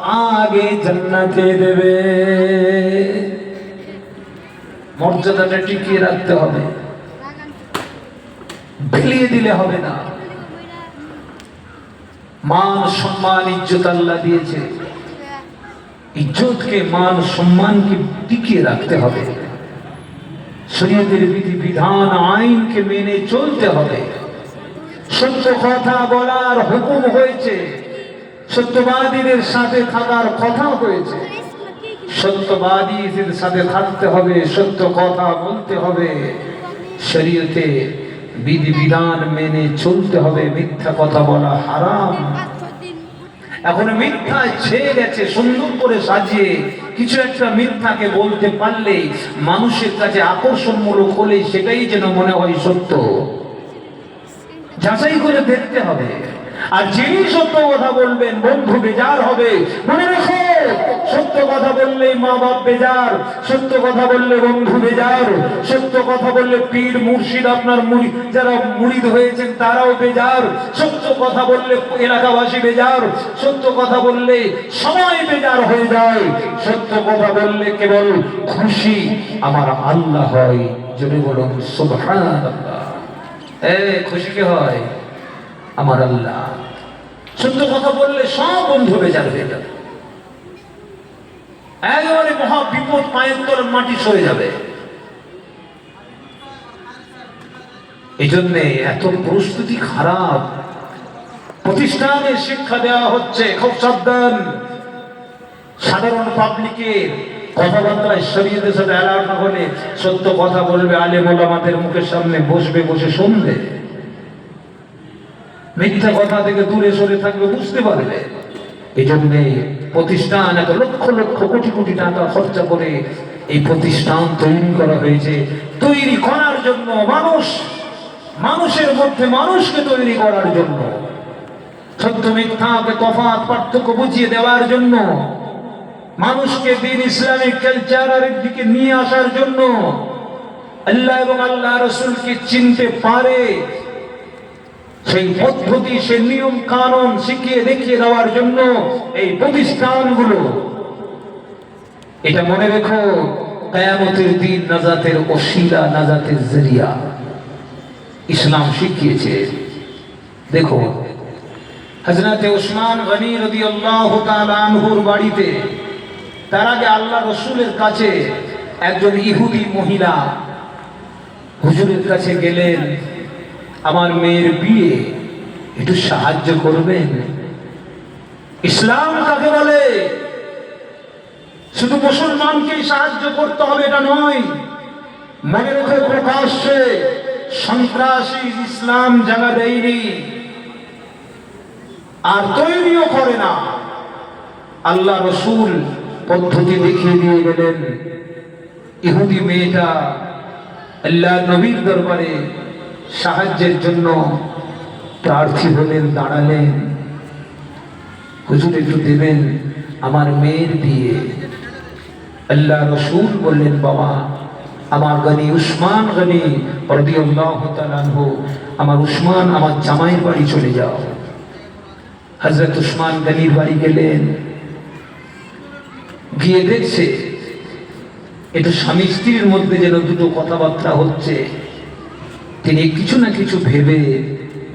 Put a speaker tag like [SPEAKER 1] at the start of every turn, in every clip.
[SPEAKER 1] আগে জান্নাতে দেবে। মর্যাদাটা টিকিয়ে রাখতে হবে, বিলিয়ে দিলে হবে না। মান সম্মান ইজ্জত আল্লাহ দিয়েছে, ইজ্জতকে মান সম্মানকে টিকিয়ে রাখতে হবে। শরীয়তের বিধি বিধান আইনকে মেনে চলতে হবে। সত্য কথা বলার হুকুম হয়েছে, সত্যবাদীদের সাথে থাকার কথা হয়েছে। সত্যবাদীদের সাথে থাকতে হবে, সত্য কথা বলতে হবে, শরীয়তে বিধি বিধান মেনে চলতে হবে। মিথ্যা কথা বলা হারাম। এখন মিথ্যা ছেয়ে গেছে, সুন্দর করে সাজিয়ে কিছু একটা মিথ্যাকে বলতে পারলে মানুষের কাছে আকর্ষণমূলক হলে সেটাই যেন মনে হয় সত্য। যাচাই করে দেখতে হবে। আর যিনি সত্য কথা বলবেন বন্ধু বেজার হবে। মনে রেখো, সত্য কথা বললে মা বাপ বেজার, সত্য কথা বললে বন্ধু বেজার, সত্য কথা বললে পীর মুর্শিদ আপনার যারা মুরিদ হয়েছেন তারাও বেজার, সত্য কথা বললে এলাকাবাসী বেজার, সত্য কথা বললে সবাই বেজার হয়ে যায়। সত্য কথা বললে কেবল খুশি আমার আল্লাহ হয়। জোরে বলুন সুবহানাল্লাহ। খুশি কে হয়? আমার আল্লাহ। সত্য কথা বললে সব বন্ধু বেজার হয়ে যাবে, একেবারে মহা বিপদ, পায়ের তলার মাটি সরে যাবে। এই জন্য এত প্রস্তুতি খারাপ। প্রতিষ্ঠানে শিক্ষা দেওয়া হচ্ছে, খুব সাবধান। সাধারণ পাবলিকের কথাবার্তায় শরীয়তের সাথে অ্যালার্ট না হলে সত্য কথা বলবে, আলেম ওলামাদের মুখের সামনে বসবে, বসে শুনবে। মিথ্যা কথা থেকে দূরে সরে থাকবে, বুঝতে পারবে। এই জন্য প্রতিষ্ঠান এত লক্ষ লক্ষ কোটি কোটি টাকা খরচা করে এই প্রতিষ্ঠান তৈরি করা হয়েছে। তৈরি করার জন্য মানুষের মধ্যে মানুষকে তৈরি করার জন্য, সত্য মিথ্যাকে তফাৎ পার্থক্য বুঝিয়ে দেওয়ার জন্য, মানুষকে দিন ইসলামিক কালচারের দিকে নিয়ে আসার জন্য, আল্লাহ এবং আল্লাহ রাসূলকে চিনতে পারে সেই পদ্ধতি, সেই নিয়ম কানুন শিখিয়ে দেখিয়ে দেওয়ার জন্য এই প্রতিষ্ঠানগুলো। এটা মনে রেখো, কিয়ামতের দিন নাজাতের ওসিলা, নাজাতের জরিয়া ইসলাম শিখিয়েছে। দেখো, হযরত উসমান গনি রাদিয়াল্লাহু তাআলা আনহুর বাড়িতে তার আগে আল্লাহ রাসূলের কাছে একজন ইহুদি মহিলা হুজুরের কাছে গেলেন, আমার মেয়ের বিয়ে একটু সাহায্য করবেন। ইসলাম কাকে বলে? শুধু মুসলমানকেই সাহায্য করতে হবে এটা নয়। মনে রেখে, প্রকাশ্যে সন্ত্রাসী ইসলাম জায়গা দেয়নি আর তৈরিও করে না। আল্লাহ রাসূল পদ্ধতি দেখিয়ে দিয়ে গেলেন। ইহুদি মেয়েটা আল্লাহ নবীর দরবারে সাহায্যের জন্য প্রার্থী হলেন, দাঁড়ালেন, হুজুর একটু দেবেন, আমার মেয়ের বিয়ে। আল্লাহ রাসূল বললেন, বাবা, আমার গনি উসমান গনি রাদিয়াল্লাহু তাআলা আনহু, আমার উসমান, আমার জামাইয়ের বাড়ি চলে যাও। হযরত উসমান গনির বাড়ি গেলেন, গিয়ে দেখছে এটা স্বামী স্ত্রীর মধ্যে যেন দুটো কথাবার্তা হচ্ছে। তিনি কিছু না কিছু ভেবে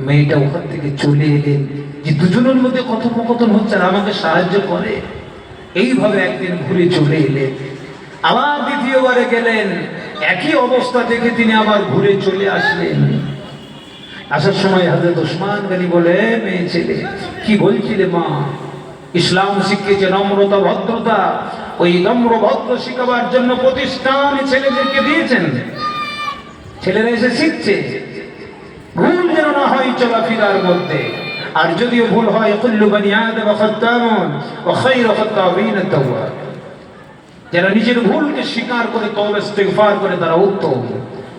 [SPEAKER 1] মেয়েটা ওখান থেকে চলে এলেন, যে দুজনের মধ্যে কথোপকথন হচ্ছে আর আমাকে সাহায্য করে। এইভাবে একদিন ঘুরে চলে এলেন। আবার দ্বিতীয়বারে গেলেন, একই অবস্থা দেখে তিনি আবার ঘুরে চলে আসলেন। আসার সময় হযরত উসমান গনি বলে, মেয়ে ছেলে, কি বলছিলে মা? ইসলাম শিখিয়েছে নম্রতা, ভদ্রতা। ওই নম্র ভদ্র শিখাবার জন্য প্রতিষ্ঠান ছেলেদেরকে দিয়েছেন। ছেলেরা এসে শিখছে, ভুল যেন না হয় চলাফেরার মধ্যে। আর যদিও ভুল হয়, কুল্লু বনি আদম খাত্তাউন ওয়া খায়রু খাত্তাবিন আত-তাওয়াব। যারা নিজের ভুলকে স্বীকার করে তওবা ইস্তিগফার করে তারা উত্তম।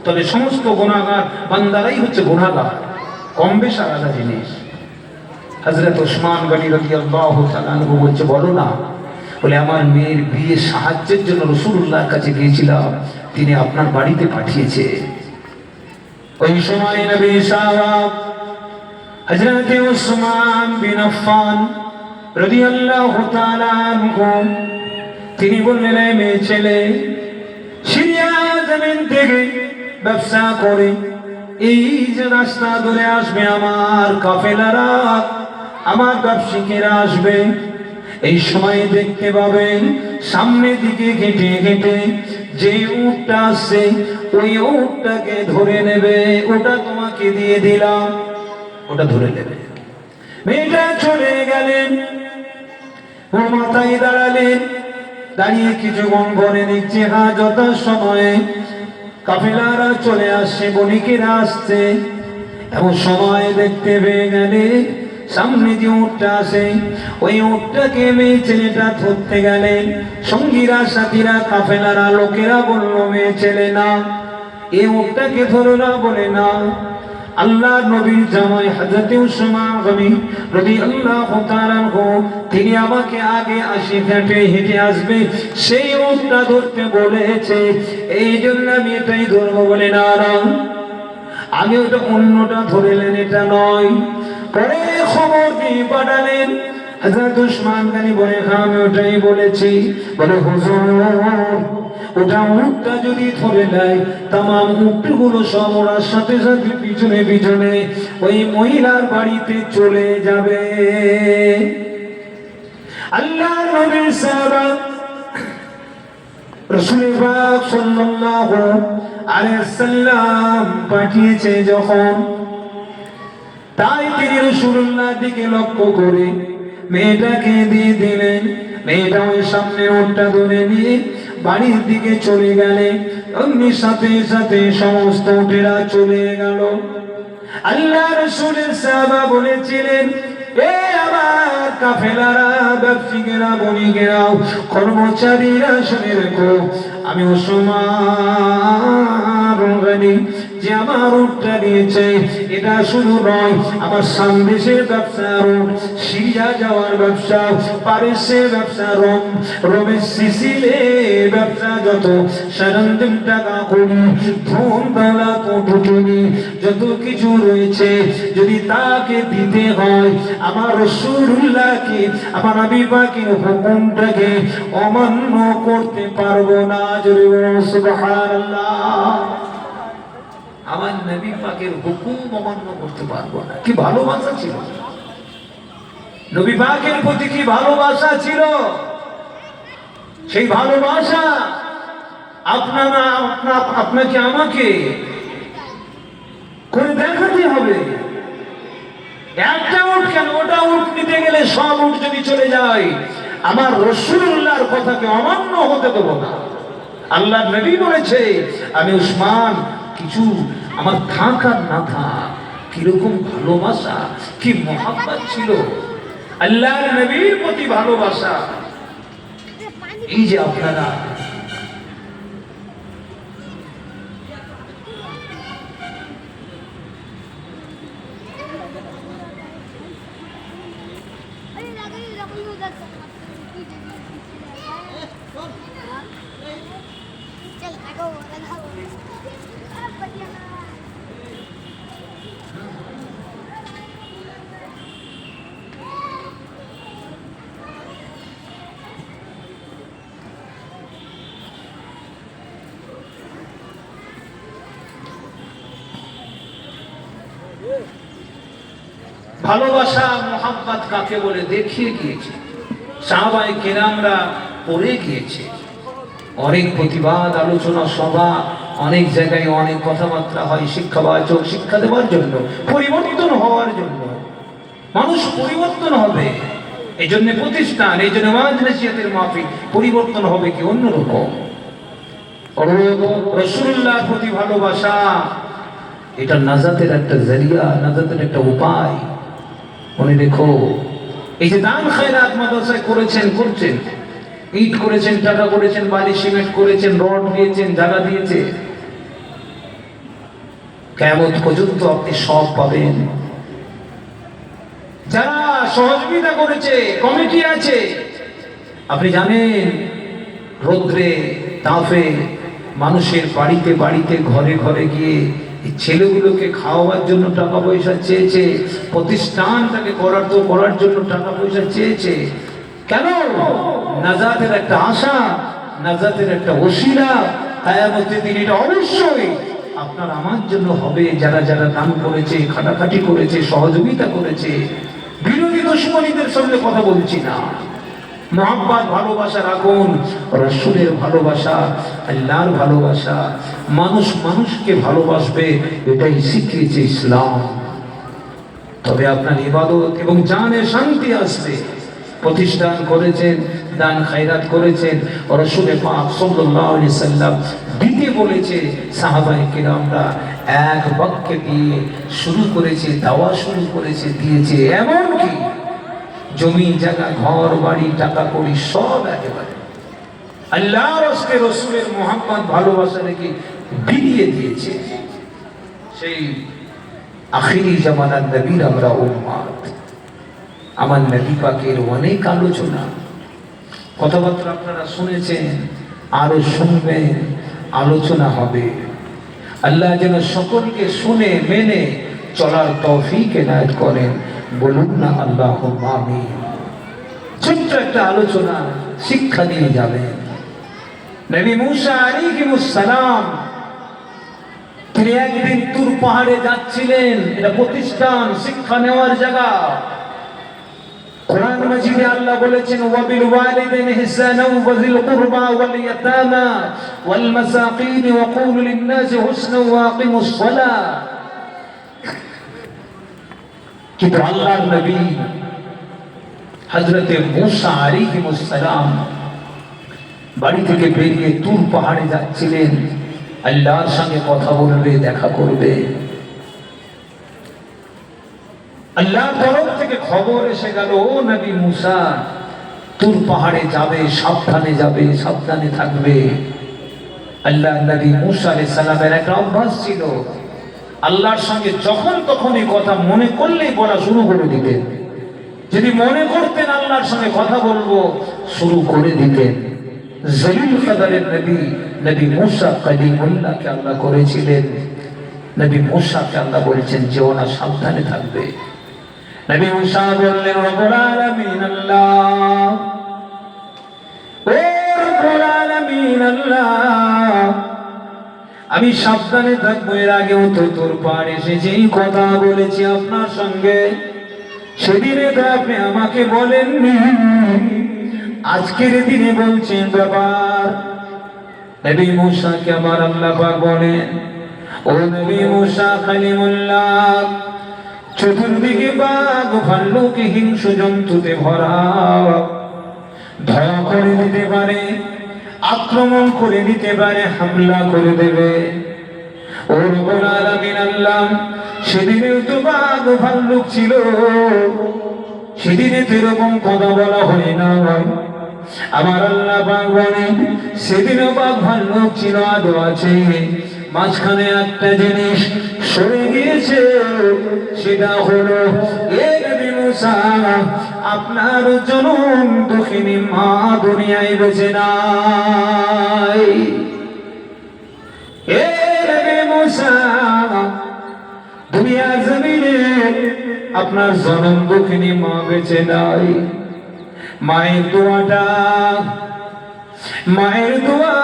[SPEAKER 1] তবে সমস্ত গুনাহগার বান্দারাই হচ্ছে গুনাহগার, কম বেশ আলাদা জিনিস। হযরত উসমান গনি রাদিয়াল্লাহু তাআলা আনহু বলছে, বলো না। বলে, আমার মেয়ের বিয়ে সাহায্যের জন্য রাসূলুল্লাহর কাছে গিয়েছিলাম, তিনি আপনার বাড়িতে পাঠিয়েছে। ওই সময় নবী সাহাবা হযরত উসমান বিন আফফান রাদিয়াল্লাহু তাআলা আনহু তিনি বললেন, এই মেয়ে ছেলে সিরিয়া জমিন থেকে ব্যবসা করে এই যে রাস্তা ধরে আসবে আমার কাফেলারা, আমার ব্যবসায়ীরা আসবে, এই সময় দেখতে পাবেন সামনের দিকে ঘেটে ঘেটে যে উটটা আসছে ওই উটটাকে ধরে নেবে, ওটা তোমাকে দিয়ে দিলাম, ওটা ধরে নেবে। মেয়েটা চলে গেলেন, ও মাথায় দাঁড়ালেন, দাঁড়িয়ে কিছুক্ষণ ঘরে দেখছে হ্যাঁ যথা সময়ে কাফেলারা চলে আসছে, বণিকেরা আসছে। এমন সময় দেখতে পেয়ে গেলে সামনে যে উটটা আসে ওই উটটাকে মেয়ে ছেলেটা ধরতে গেলেন। সঙ্গীরা সাথীরা কাফেলারা লোকেরা বলল, মেয়ে ছেলে না, এই উটটাকে ধরো না, বলে না। আল্লাহ নবীর জামাই হযরত উসমান গনি রাদিয়াল্লাহু তাআলা আনহু তিনি আমাকে আগে 80 ফিটে হেঁটে আসবে সেই উটটা ধরতে বলেছে, এই জন্য আমি এটাই ধরবো, বলে না না আমি ওটা অন্যটা ধরেলেন, এটা নয়। পরে খবর দিয়ে পাঠালেন হযরত উসমান গনি, বলে হ্যাঁ আমি ওটাই বলেছি। বলে হুজুর ওটা উটটা যদি ধরে নেয় তামাম উটগুলো সব ওনার সাথে সাথে পিছনে পিছনে ওই মহিলার বাড়িতে চলে যাবে। আল্লাহ নবীর সাহাবা রাসূল পাক সাল্লাল্লাহু আলাইহি সাল্লাম পাঠিয়েছে যখন, তাই তিনি রাসূলুল্লাহর দিকে লক্ষ্য করে মেয়েটাকে দিয়ে দিলেন। মেয়েটা ওই সামনে উটটা ধরে নিয়ে বাড়ির দিকে চলে গেলে অমনি সাথে সাথে সমস্ত উটেরা চলে গেল। আল্লাহ রাসূলের সাহাবা বলেছিলেন, এ আমার কাফেলারা, ব্যবসায়ীরা, বণিকেরা, কর্মচারীরা শুনে রেখো, আমি উসমান গনি যে আমার উটটা নিয়েছে এটা শুধু নয়, আমার সামদেশের ব্যবসা, রোম সিরিয়া যাওয়ার ব্যবসা, প্যারিসে ব্যবসা, রোমের সিসিলে ব্যবসা, যত সারাদিন টাকা করি ধন দৌলত টুটুনি যত কিছু রয়েছে যদি তাকে দিতে হয় আমার রাসূলুল্লাহকে, আমার নবী পাকের হুকুমটাকে অমান্য করতে পারবো না। জোরে বলুন সুবহানাল্লাহ। আমার নবী পাকের হুকুম অমান্য করতে পারবো না। কি ভালোবাসা ছিল নবী পাকের প্রতি, কি ভালোবাসা ছিল! সেই ভালোবাসা আপনাকে আমাকে করে দেখাতে হবে। একটা উট কেন, ওটা উট নিতে গেলে সব উট যদি চলে যায় আমার রাসূলুল্লাহর কথাকে অমান্য হতে দেব না। আল্লাহ নবী বলেছে, আমি উসমান কিছু আমার থাক আর না থাক, কিরকম ভালোবাসা, কি মহব্বত ছিল আল্লাহর নবীর প্রতি ভালোবাসা। এই যে আপনারা ভালোবাসা মোহাম্মত কাকে বলে দেখিয়ে গিয়েছে, সাহাবায়ে কেরামরা পড়ে গিয়েছে। অনেক প্রতিবাদ, আলোচনা সভা, অনেক জায়গায় অনেক কথাবার্তা হয় শিক্ষাবাচক, শিক্ষা দেওয়ার জন্য, পরিবর্তন হওয়ার জন্য। মানুষ পরিবর্তন হবে, এই জন্য প্রতিষ্ঠান, এই জন্য ওয়াজ নসিহতের মাহফিল। পরিবর্তন হবে কি অন্যরকম। রাসূলুল্লাহর প্রতি ভালোবাসা এটা নাজাতের একটা জরিয়া, নাজাতের একটা উপায়। মনে রেখো, এই যে দান খায়রাত মাদ্রাসায় করেছেন, করছেন, ইট করেছেন, টাকা করেছেন, বালি সিমেন্ট করেছেন, রড দিয়েছেন, জায়গা দিয়েছে, কিয়ামত পর্যন্ত আপনি সব পাবেন। যারা সহযোগিতা করেছে, কমিটি আছে, আপনি জানেন রোদ্রে তাপে মানুষের বাড়িতে বাড়িতে ঘরে ঘরে গিয়ে এই ছেলেগুলোকে খাওয়াবার জন্য টাকা পয়সা চেয়েছে, প্রতিষ্ঠানটাকে করার জন্য টাকা পয়সা চেয়েছে। কেন? নাজাতের একটা আশা, নাজাতের একটা ওসিলা, কিয়ামতের দিন এটা অবশ্যই আপনার আমার জন্য হবে। যারা যারা দান করেছে, খাটাখাটি করেছে, সহযোগিতা করেছে। বিরোধী দুশমনীদের সঙ্গে কথা বলছি না। মহব্বত, ভালোবাসা রাখুন, রাসূলের ভালোবাসা, আল্লাহর ভালোবাসা, মানুষ মানুষকে ভালোবাসবে, এটাই শিখিয়েছে ইসলাম। তবে আপনার ইবাদত এবং জানে শান্তি আসবে। প্রতিষ্ঠান করেছেন, দান খায়রাত করেছেন, রাসূল পাক সাল্লাল্লাহু আলাইহি সাল্লাম দিতে বলেছে। সাহাবায়ে কেরামরা এক বাক্যে দিয়ে শুরু করেছে, দাওয়া শুরু করেছে, দিয়েছে। এমনকি জমি জায়গা, ঘর বাড়ি, টাকা কড়ি সব একেবারে আল্লাহর রাস্তে রাসূলের মুহাব্বত ভালোবাসা রেখে বিলিয়ে দিয়েছে। সেই আখিরি জামানার নবীর আমরা উম্মত। আমার নবী পাকের অনেক আলোচনা, কথাবার্তা আপনারা শুনেছেন, আরো শুনবেন, আলোচনা হবে। আল্লাহ যেন সকলকে শুনে মেনে চলার তৌফিক এনায়েত করেন। বলুন না আল্লাহুম্মা আমিন। ছোট্ট একটা আলোচনা শিক্ষা দিয়ে যাবেন। নবী মূসা আলাইহিস সালাম তিনি একদিন তুর পাহাড়ে যাচ্ছিলেন। এটা প্রতিষ্ঠান, শিক্ষা নেওয়ার জায়গা। কোরআন মাজিদে আল্লাহ বলেছেন, ওয়াবিল ওয়ালিদাইনি ইহসানা ওয়া যিল কুরবা ওয়াল ইয়াতামা ওয়াল মাসাকিন ওয়া কুলু লিন-নাসি হুসনা ওয়া আকিমুস সালাহ। কিন্তু আল্লাহর নবী হযরতে মূসা আলাইহিস সালাম বাড়ি থেকে বেরিয়ে তুর পাহাড়ে যাচ্ছিলেন আল্লাহর সঙ্গে কথা বলবে, দেখা করবে। আল্লাহর তরফ থেকে খবর এসে গেল, ও নবী মূসা তুর পাহাড়ে যাবে, সাবধানে যাবে, সাবধানে থাকবে। আল্লাহর নবী মূসা আলাইহিস সালামের একটা অভ্যাস ছিল, আল্লাহর সঙ্গে যখন তখন এই কথা মনে করলেই বলা শুরু করে দিতেন। যদি মনে করতেন আল্লাহর সঙ্গে কথা বলবো, শুরু করে দিতেন। জলিল কদরের নবী নবী মূসা কালিমুল্লাহকে আল্লাহ করেছিলেন। নবী মূসাকে আল্লাহ বলেছেন যে ওনা সাবধানে থাকবে। নবী মূসা বললেন, রব্বুল আলামিন আল্লাহ, ও রব্বুল আলামিন আল্লাহ, আমি সাবধানে থাকবো। এর আগেও তো তোর পাড়ে এসে যেই কথা বলেছি আপনার সঙ্গে, সেদিনে তো আপনি আমাকে বলেননি, আজকের দিনে বলছেন ব্যাপার। নবী মূসাকে আমার আল্লাহ পাক বলেন, ও নবী মূসা কালিমুল্লাহ, চতুর্দিকে বাঘ ভাল্লুক হিংস্র জন্তুতে ভরা, ধরা করে দিতে পারে, আক্রমণ করে দিতে পারে, হামলা করে দেবে। ও রব্বুল আলামিন আল্লাহ, সেদিনেও তো বাঘ ভাল্লুক ছিল, সেদিনে তো এরকম কথা বলা হয় না। আমার আল্লাহ পাক বলেন, সেদিনও বাঘ ভাল্লুক ছিল, আদৌ আছে, মাঝখানে একটা জিনিস সরে গিয়েছে, সেটা হলো এ নবী মূসা, আপনার জনম দুঃখিনী মা দুনিয়ায় বেঁচে নাই। এ নবী মূসা, দুনিয়ার জমিনে আপনার জনম দুঃখিনী মা বেঁচে নাই। মায়ের দোয়াটা, মায়ের দোয়া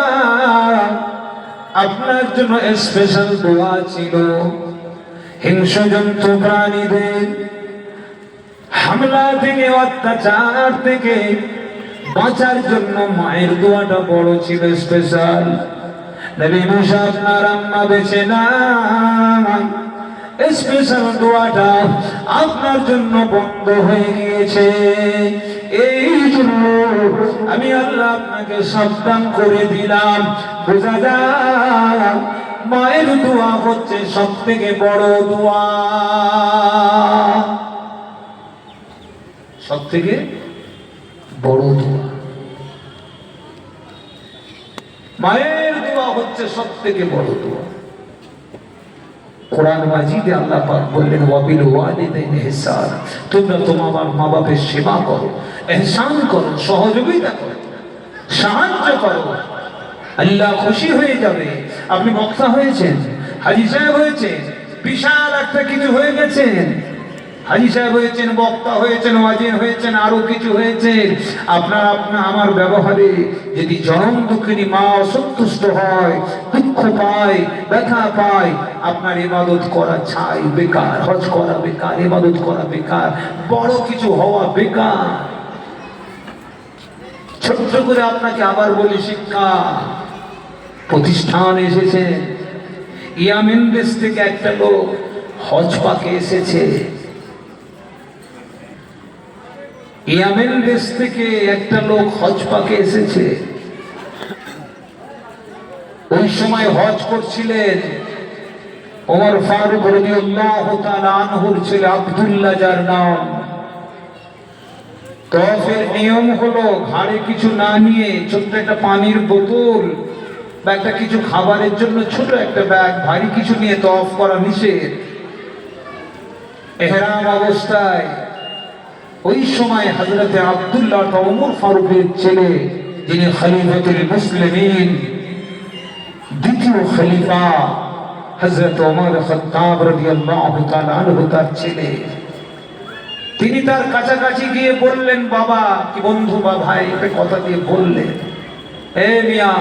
[SPEAKER 1] আপনার জন্য স্পেশাল দোয়া ছিল। হিংস্র জন্তু প্রাণীদের হামলা থেকে, অত্যাচার থেকে বাঁচার জন্য মায়ের দোয়াটা বড় ছিল, স্পেশাল। নবী মূসা আপনার আম্মা বেঁচে না, স্পেশাল দোয়াটা আপনার জন্য বন্ধ হয়ে গিয়েছে। এই জন্য আমি আল্লাহ আপনাকে সাবধান করে দিলাম। বোঝা যায় মায়ের দোয়া হচ্ছে সব থেকে বড় দোয়া, সব থেকে বড় দোয়া। মায়ের দোয়া হচ্ছে সব থেকে বড় দোয়া। কোরআন মাজিদে আল্লাহ পাক বললেন, ওয়াবিল ওয়ালিদাইনি ইহসানা, তোমরা তোমার মা বাপের সেবা করো, ইহসান করো, সহযোগিতা করো, সাহায্য করো, আল্লাহ খুশি হয়ে যাবে। আপনি বক্তা হয়েছেন, হাজী সাহেব হয়েছেন, বিশাল একটা কিছু হয়ে গেছেন, হাজী সাহেব হয়েছেন, বক্তা হয়েছেন, ওয়াজির হয়েছেন, আরো কিছু হয়েছেন। আপনার আমার ব্যবহারে যদি জনম দুঃখিনী মা অসন্তুষ্ট হয়, দুঃখ পায়, ব্যথা পায়, আপনার ইবাদত করা ছাই, বেকার। হজ করা বেকার, ইবাদত করা বেকার, বড় কিছু হওয়া বেকার। ছোট্ট করে আপনাকে আবার বলি, শিক্ষা প্রতিষ্ঠান এসেছে। ইয়ামেন দেশ থেকে একটা লোক হজ পাকে এসেছে। ইয়ামেন দেশ থেকে একটা লোক হজ পাকে এসেছে। ওই সময় হজ করছিলেন ওমর ফারুক রাদিয়াল্লাহু তাআলা আনহুর ছেলে আব্দুল্লাহ, যার নাম। তওয়াফের নিয়ম হলো ঘাড়ে কিছু না নিয়ে ছোট্ট একটা পানির বোতল বা একটা কিছু খাবারের জন্য ছোট একটা ব্যাগ, ভারী কিছু নিয়ে তওয়াফ করা নিষেধ। ইহরাম অবস্থায় ওই সময় হযরতে আব্দুল্লাহ ওমর ফারুকের ছেলে, যিনি খলিফাতুল মুসলিমিন, দ্বিতীয় খলিফা হযরত ওমর খাত্তাব রাদিয়াল্লাহু তাআলা আনহু, তার ছেলে, তিনি তার কাছাকাছি গিয়ে বললেন, বাবা কি বন্ধু বা ভাই, একটা কথা দিয়ে বললেন, এ মিয়া,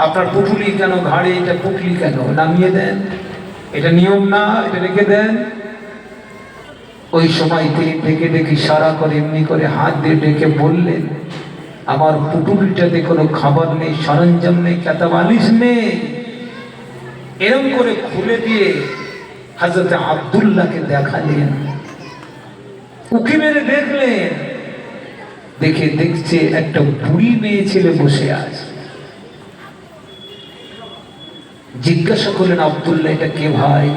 [SPEAKER 1] আপনার পুটুলি কেন ঘাড়ে? এটা পুটলি কেন? নামিয়ে দেন, এটা নিয়ম না, এটা রেখে দেন। ওই সময় তিনি ডেকে ডেকে ইশারা করে, এমনি করে হাত দিয়ে ডেকে বললেন, আমার পুটুলিটাতে কোনো খাবার নেই, সরঞ্জাম নেই, কাতাবালিশ নেই। এরকম করে খুলে দিয়ে হযরত আব্দুল্লাহকে দেখালেন। উকি মেরে দেখলেন, দেখছে একটা বুড়ি মেয়ে ছেলে বসে আছে। জিজ্ঞাসা করলেন, আব্দুল্লাহ এটা কে ভাই?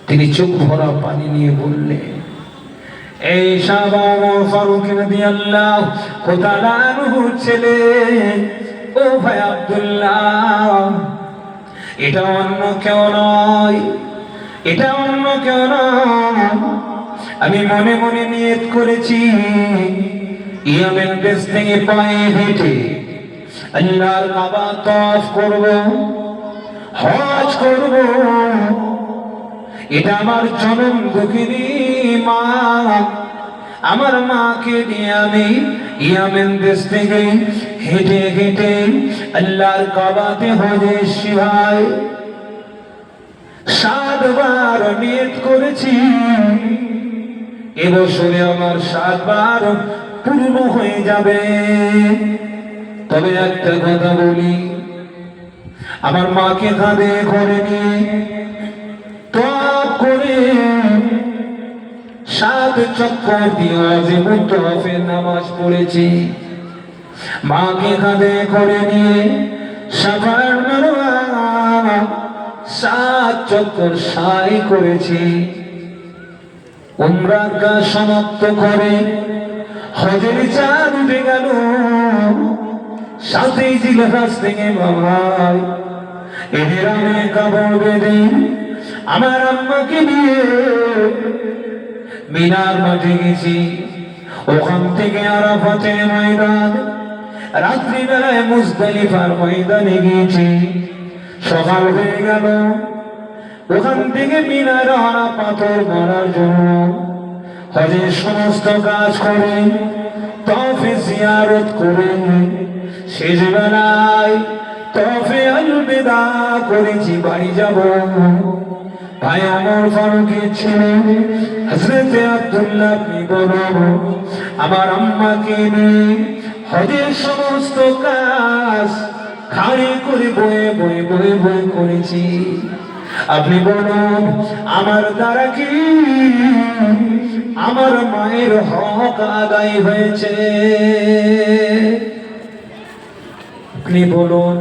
[SPEAKER 1] তিনি চোখ ভরা পানি নিয়ে বললেন, এই সাহাবা ওমর ফারুক রাদিয়াল্লাহু তাআলা আনহুর ছেলে, ও ভাই আব্দুল্লাহ, এটা অন্য কেউ নয়, এটা অন্য কেউ নয়। আমি মনে মনে নিয়ত করেছি, ইয়ামেন দেশ থেকে পায়ে হেঁটে আল্লাহর কাবা তওয়াফ করব, হজ করব। এটা আমার জনম দুঃখিনী মা, আমার মাকে নিয়ে আমি ইয়ামেন দেশ থেকে হেঁটে হেঁটে আল্লাহর কাবাতে হজে এসেছি ভাই। 7 বার নিয়ত করেছি, এবছরে আমার 7 বার পূর্ণ হয়ে যাবে। তবে একটা কথা বলি, আমার মাকে কাঁধে করে নিয়ে তওয়াফ করে 7 চক্কর দিয়ে ওয়াজিবুত তওয়াফের নামাজ পড়েছি। মাকে কাঁধে করে নিয়ে সাফা মারওয়া 7 চক্কর সাই করেছি। উমরা কাজ সমাপ্ত করে হজের চাঁদ উঠে গেল। 7ই জিলহজ থেকে ভাই ইহরামে কাপড় বেঁধে আমার আম্মাকে নিয়ে মিনার মাঠে গেছি। ওখান থেকে আরাফাতের ময়দান, রাত্রিবেলায় মুজদালিফার ময়দানে গিয়েছি। সকাল হয়ে গেল, ওখান থেকে মিনার হারা পাথর মারার জন্য হজের সমস্ত কাজ করে তওয়াফে জিয়ারত করে শেষ বেলায় তওয়াফে আল-বিদা করেছি, বাড়ি যাব। ভাই ওমর ফারুকের ছেলে হযরতে আব্দুল্লাহ, আপনি বলুন, আমার আম্মাকে নিয়ে হজের সমস্ত কাজ ঘাড়ে করে বয়ে বয়ে বয়ে বয়ে করেছি। আপনি বলুন, আমার দ্বারা কি আমার মায়ের হক আদায় হয়েছে? আপনি বলুন।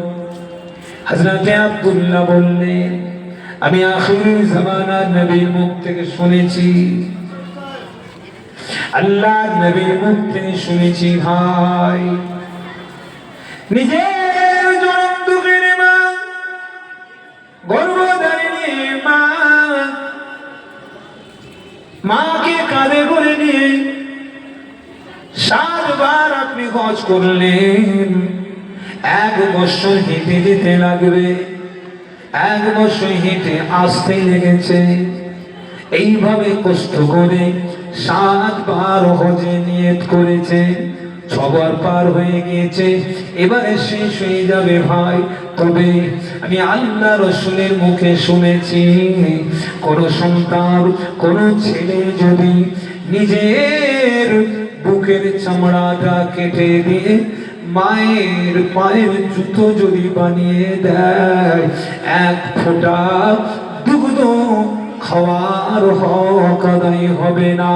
[SPEAKER 1] হযরতে আব্দুল্লাহ বললেন, আমি আখিরি জামানার নবীর মুখ থেকে শুনেছি, আল্লাহর নবীর মুখ থেকে শুনেছি ভাই, নিজের জনম দুঃখিনী মা, গর্ভধারিণী মা, মাকে কাঁধে করে নিয়ে 7 বার আপনি হজ করলেন। 1 বছর হেঁটে যেতে লাগবে, এক বছর হেঁটে আসতে লেগেছে। এইভাবে কষ্ট করে 7 বার হজে নিয়ত করেছে। 6 বার পার হয়ে গিয়েছে, এবারে শেষ হয়ে যাবে ভাই। তবে আমি আল্লাহ রসুলের মুখে শুনেছি, কোন সন্তান, কোন ছেলে যদি নিজের বুকের চামড়াটা কেটে দিয়ে মায়ের পায়ের জুতো যদি বানিয়ে দেয়, 1 ফোঁটা দুগ্ধ খাওয়ার হক আদায় হবে না।